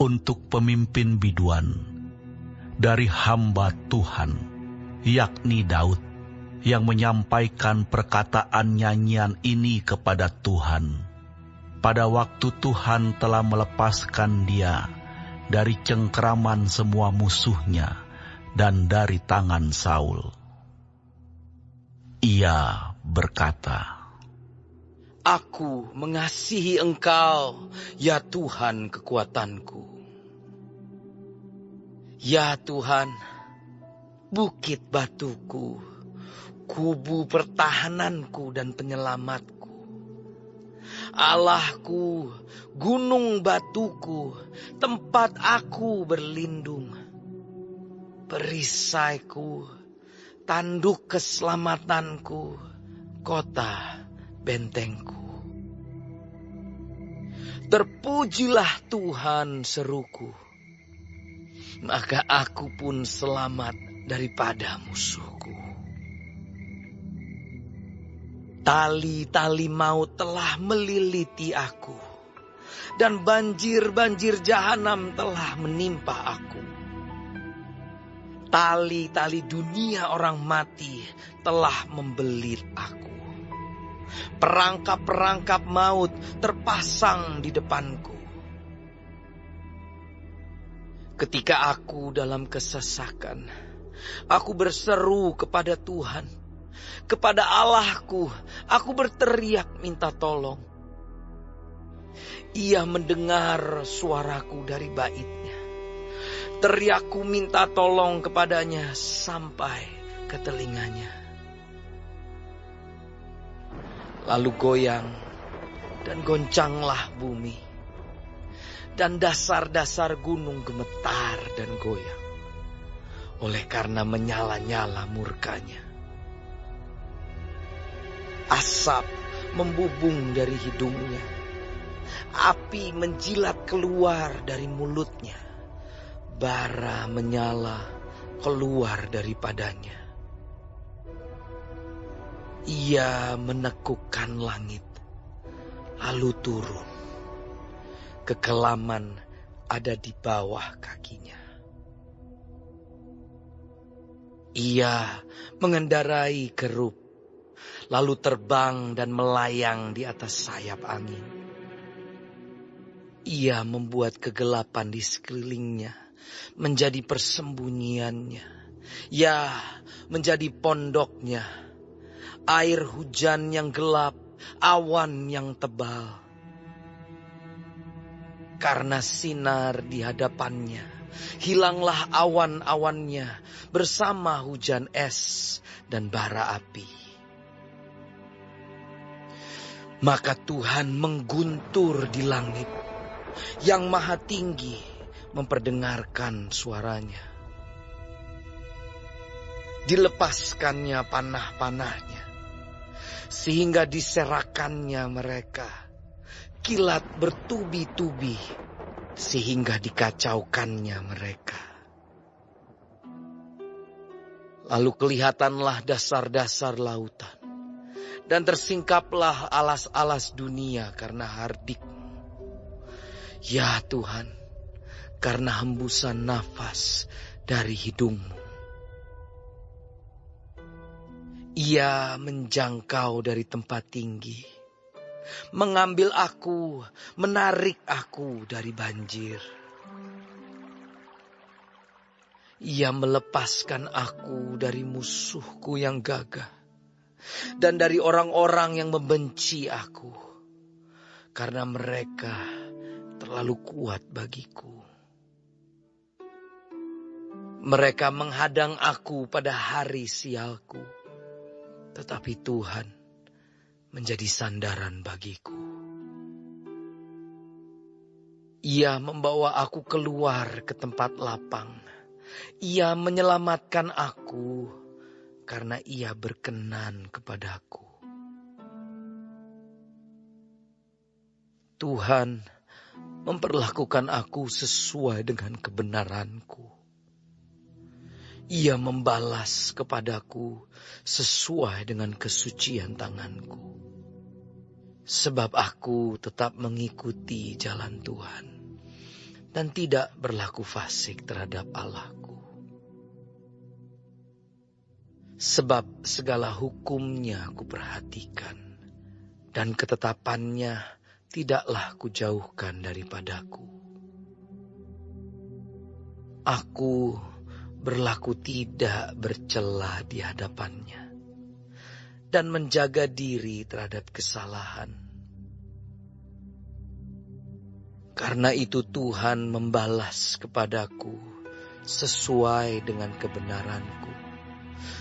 untuk pemimpin biduan dari hamba Tuhan, yakni Daud, yang menyampaikan perkataan nyanyian ini kepada Tuhan pada waktu Tuhan telah melepaskan dia dari cengkeraman semua musuhnya dan dari tangan Saul. Ia berkata, Aku mengasihi Engkau, ya Tuhan kekuatanku. Ya Tuhan, bukit batuku, kubu pertahananku dan penyelamatku. Allahku, gunung batuku, tempat aku berlindung. Perisaiku, tanduk keselamatanku, kota bentengku. Terpujilah Tuhan, seruku, maka aku pun selamat daripada musuhku. Tali-tali maut telah meliliti aku, dan banjir-banjir jahanam telah menimpa aku. Tali-tali dunia orang mati telah membelit aku. Perangkap-perangkap maut terpasang di depanku. Ketika aku dalam kesesakan, aku berseru kepada Tuhan. Kepada Allahku, aku berteriak minta tolong. Ia mendengar suaraku dari baitnya. Teriakku minta tolong kepadanya sampai ke telinganya. Lalu goyang dan goncanglah bumi, dan dasar-dasar gunung gemetar dan goyang, oleh karena menyala-nyala murkanya. Asap membubung dari hidungnya, api menjilat keluar dari mulutnya, bara menyala keluar daripadanya. Ia menekukkan langit, lalu turun. Kekelaman ada di bawah kakinya. Ia mengendarai kerup, lalu terbang dan melayang di atas sayap angin. Ia membuat kegelapan di sekelilingnya menjadi persembunyiannya. Ya, menjadi pondoknya. Air hujan yang gelap, awan yang tebal. Karena sinar di hadapannya, hilanglah awan-awannya bersama hujan es dan bara api. Maka Tuhan mengguntur di langit, yang maha tinggi memperdengarkan suaranya. Dilepaskannya panah-panahnya, sehingga diserakannya mereka. Kilat bertubi-tubi, sehingga dikacaukannya mereka. Lalu kelihatanlah dasar-dasar lautan, dan tersingkaplah alas-alas dunia karena hardikmu. Ya Tuhan, karena hembusan nafas dari hidungmu. Ia menjangkau dari tempat tinggi, mengambil aku, menarik aku dari banjir. Ia melepaskan aku dari musuhku yang gagah, dan dari orang-orang yang membenci aku, karena mereka terlalu kuat bagiku. Mereka menghadang aku pada hari sialku, tetapi Tuhan menjadi sandaran bagiku. Ia membawa aku keluar ke tempat lapang. Ia menyelamatkan aku karena ia berkenan kepadaku. Tuhan memperlakukan aku sesuai dengan kebenaranku. Ia membalas kepadaku sesuai dengan kesucian tanganku. Sebab aku tetap mengikuti jalan Tuhan. dan tidak berlaku fasik terhadap Allahku. Sebab segala hukumnya ku perhatikan, dan ketetapannya tidaklah kujauhkan daripadaku. Aku berlaku tidak bercela di hadapannya, dan menjaga diri terhadap kesalahan. Karena itu Tuhan membalas kepadaku sesuai dengan kebenaranku,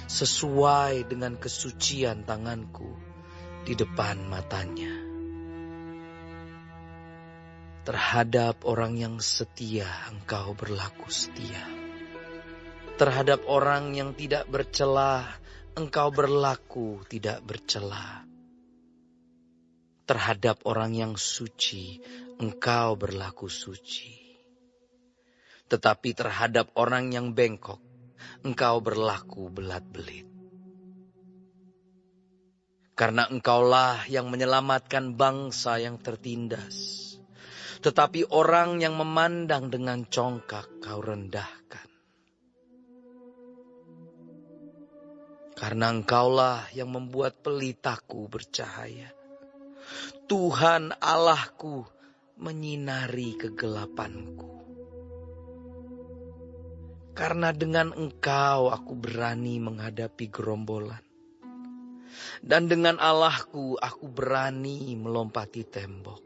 sesuai dengan kesucian tanganku di depan matanya. Terhadap orang yang setia engkau berlaku setia. Terhadap orang yang tidak bercela engkau berlaku tidak bercela. Terhadap orang yang suci engkau berlaku suci. Tetapi terhadap orang yang bengkok engkau berlaku belat-belit. Karena engkaulah yang menyelamatkan bangsa yang tertindas. Tetapi orang yang memandang dengan congkak kau rendahkan. Karena engkaulah yang membuat pelitaku bercahaya. Tuhan Allahku menyinari kegelapanku. Karena dengan engkau aku berani menghadapi gerombolan. Dan dengan Allahku aku berani melompati tembok.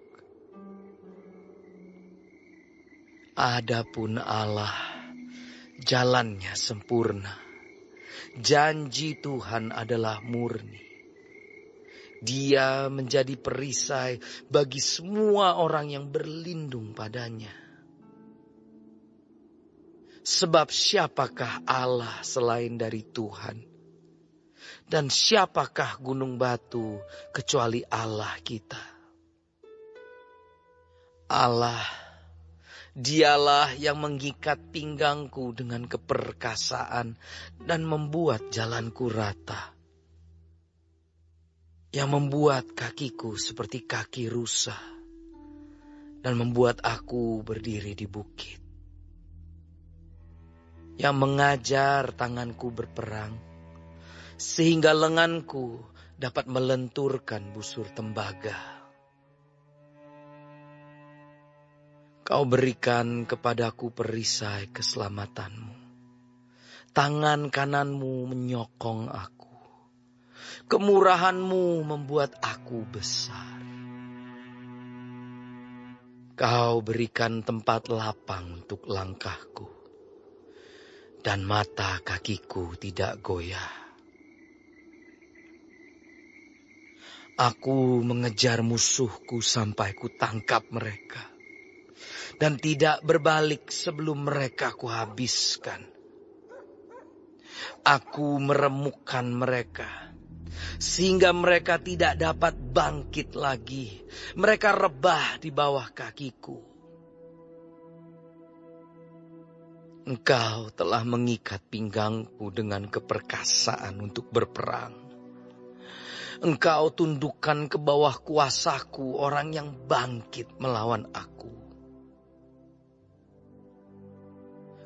Adapun Allah, jalannya sempurna. Janji Tuhan adalah murni. Dia menjadi perisai bagi semua orang yang berlindung padanya. Sebab siapakah Allah selain dari Tuhan? Dan siapakah gunung batu kecuali Allah kita? Allah, Dialah yang mengikat pinggangku dengan keperkasaan dan membuat jalanku rata. Yang membuat kakiku seperti kaki rusa dan membuat aku berdiri di bukit. Yang mengajar tanganku berperang sehingga lenganku dapat melenturkan busur tembaga. Kau berikan kepadaku perisai keselamatanmu. Tangan kananmu menyokong aku. Kemurahanmu membuat aku besar. Kau berikan tempat lapang untuk langkahku. Dan mata kakiku tidak goyah. Aku mengejar musuhku sampai ku tangkap mereka. Dan tidak berbalik sebelum mereka kuhabiskan. Aku meremukkan mereka, sehingga mereka tidak dapat bangkit lagi. Mereka rebah di bawah kakiku. Engkau telah mengikat pinggangku dengan keperkasaan untuk berperang. Engkau tundukkan ke bawah kuasaku orang yang bangkit melawan aku.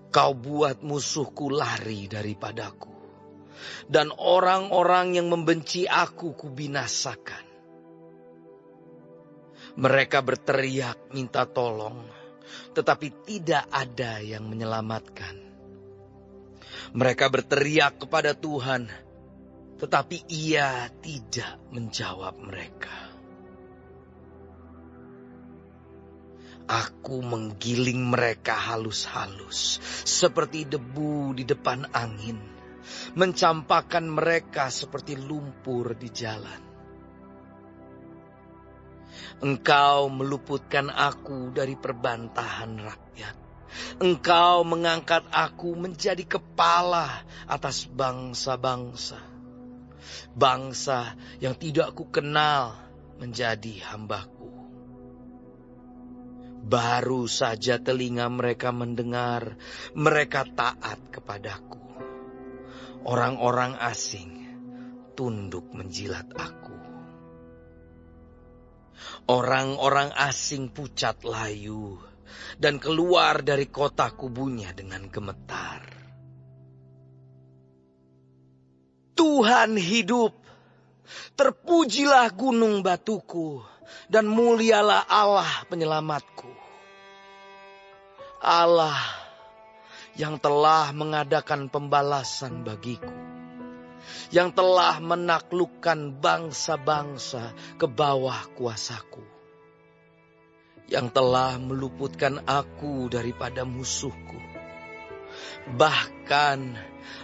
Kau buat musuhku lari daripadaku. Dan orang-orang yang membenci aku kubinasakan. Mereka berteriak minta tolong. Tetapi tidak ada yang menyelamatkan. Mereka berteriak kepada Tuhan. Tetapi Ia tidak menjawab mereka. Aku menggiling mereka halus-halus, seperti debu di depan angin, mencampakkan mereka seperti lumpur di jalan. Engkau meluputkan aku dari perbantahan rakyat. Engkau mengangkat aku menjadi kepala atas bangsa-bangsa. Bangsa yang tidak kukenal menjadi hambaku. Baru saja telinga mereka mendengar, mereka taat kepadaku. Orang-orang asing tunduk menjilat aku. Orang-orang asing pucat layu, dan keluar dari kota kubunya dengan gemetar. Tuhan hidup, terpujilah gunung batuku, dan mulialah Allah penyelamatku. Allah yang telah mengadakan pembalasan bagiku, yang telah menaklukkan bangsa-bangsa ke bawah kuasaku, yang telah meluputkan aku daripada musuhku. Bahkan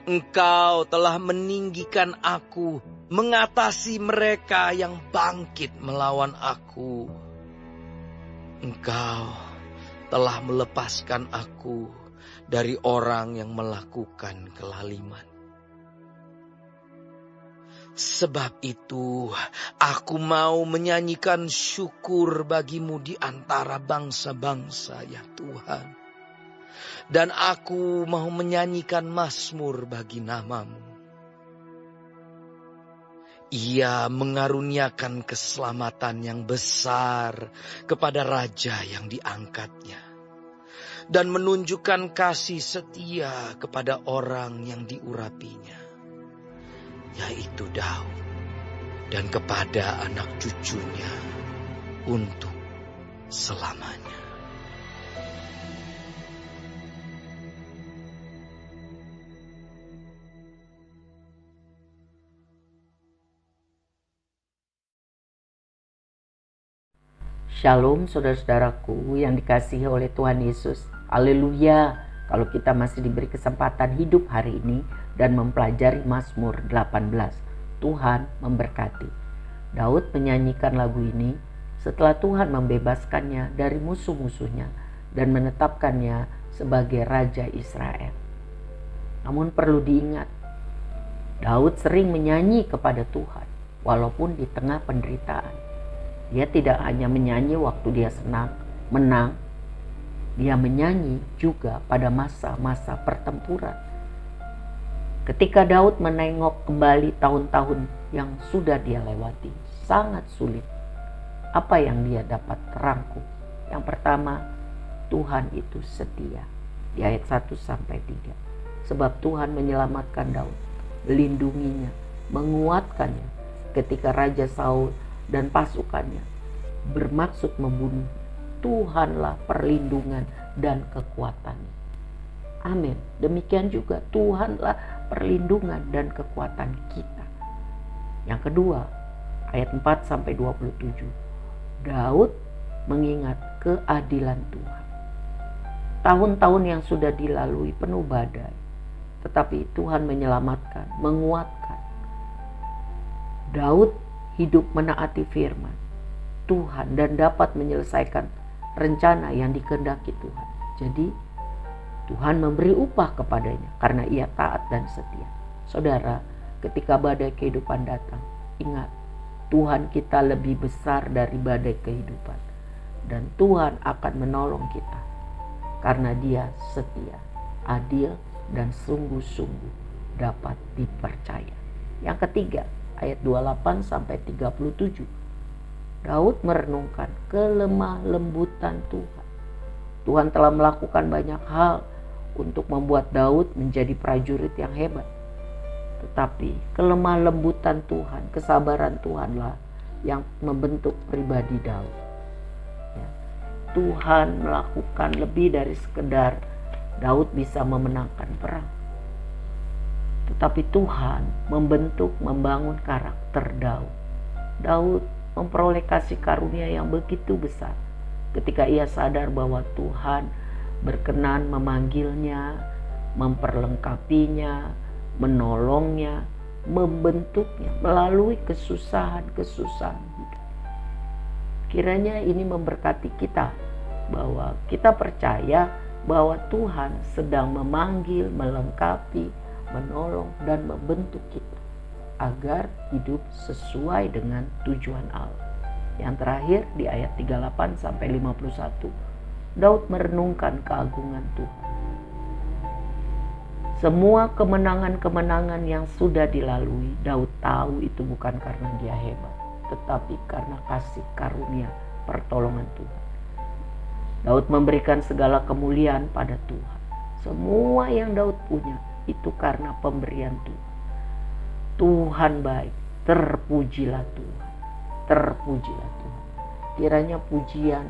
Engkau telah meninggikan aku mengatasi mereka yang bangkit melawan aku. Engkau telah melepaskan aku dari orang yang melakukan kelaliman. Sebab itu, aku mau menyanyikan syukur bagimu di antara bangsa-bangsa, ya Tuhan. Dan aku mau menyanyikan mazmur bagi namamu. Ia mengaruniakan keselamatan yang besar kepada raja yang diangkatnya, dan menunjukkan kasih setia kepada orang yang diurapinya, yaitu Daud, dan kepada anak cucunya untuk selamanya. Shalom saudara-saudaraku yang dikasihi oleh Tuhan Yesus. Haleluya. Kalau kita masih diberi kesempatan hidup hari ini dan mempelajari Mazmur 18, Tuhan memberkati. Daud menyanyikan lagu ini setelah Tuhan membebaskannya dari musuh-musuhnya dan menetapkannya sebagai Raja Israel. Namun perlu diingat, Daud sering menyanyi kepada Tuhan walaupun di tengah penderitaan. Dia tidak hanya menyanyi waktu dia senang, menang. Dia menyanyi juga pada masa-masa pertempuran. Ketika Daud menengok kembali tahun-tahun yang sudah dia lewati, sangat sulit. Apa yang dia dapat rangkum? Yang pertama, Tuhan itu setia. Di ayat 1-3. Sebab Tuhan menyelamatkan Daud, melindunginya, menguatkannya ketika Raja Saul dan pasukannya bermaksud membunuh. Tuhanlah perlindungan dan kekuatannya. Amin. Demikian juga Tuhanlah perlindungan dan kekuatan kita. Yang kedua, ayat 4-27. Daud mengingat keadilan Tuhan. Tahun-tahun yang sudah dilalui penuh badai, tetapi Tuhan menyelamatkan, menguatkan. Daud hidup menaati firman Tuhan dan dapat menyelesaikan rencana yang dikehendaki Tuhan. Jadi Tuhan memberi upah kepadanya karena ia taat dan setia. Saudara, ketika badai kehidupan datang, ingat Tuhan kita lebih besar dari badai kehidupan, dan Tuhan akan menolong kita karena Dia setia, adil, dan sungguh-sungguh dapat dipercaya. Yang ketiga, ayat 28-37. Daud merenungkan kelemah lembutan Tuhan. Tuhan telah melakukan banyak hal untuk membuat Daud menjadi prajurit yang hebat. Tetapi kelemah lembutan Tuhan, kesabaran Tuhanlah yang membentuk pribadi Daud. Ya. Tuhan melakukan lebih dari sekedar Daud bisa memenangkan perang. Tetapi Tuhan membentuk, membangun karakter Daud. Daud memperoleh kasih karunia yang begitu besar ketika ia sadar bahwa Tuhan berkenan memanggilnya, memperlengkapinya, menolongnya, membentuknya melalui kesusahan-kesusahan hidup. Kiranya ini memberkati kita, bahwa kita percaya bahwa Tuhan sedang memanggil, melengkapi, menolong, dan membentuk kita agar hidup sesuai dengan tujuan Allah. Yang terakhir di ayat 38-51, Daud merenungkan keagungan Tuhan. Semua kemenangan-kemenangan yang sudah dilalui, Daud tahu itu bukan karena dia hebat, tetapi karena kasih karunia pertolongan Tuhan. Daud memberikan segala kemuliaan pada Tuhan. Semua yang Daud punya itu karena pemberian Tuhan. Tuhan baik, terpujilah Tuhan. Terpujilah Tuhan. Kiranya pujian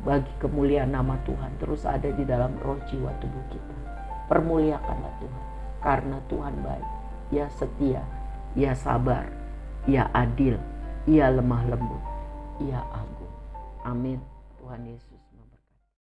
bagi kemuliaan nama Tuhan terus ada di dalam roh jiwa tubuh kita. Permuliakanlah Tuhan, karena Tuhan baik. Ia setia, Ia sabar, Ia adil, Ia lemah lembut, Ia agung. Amin. Tuhan Yesus.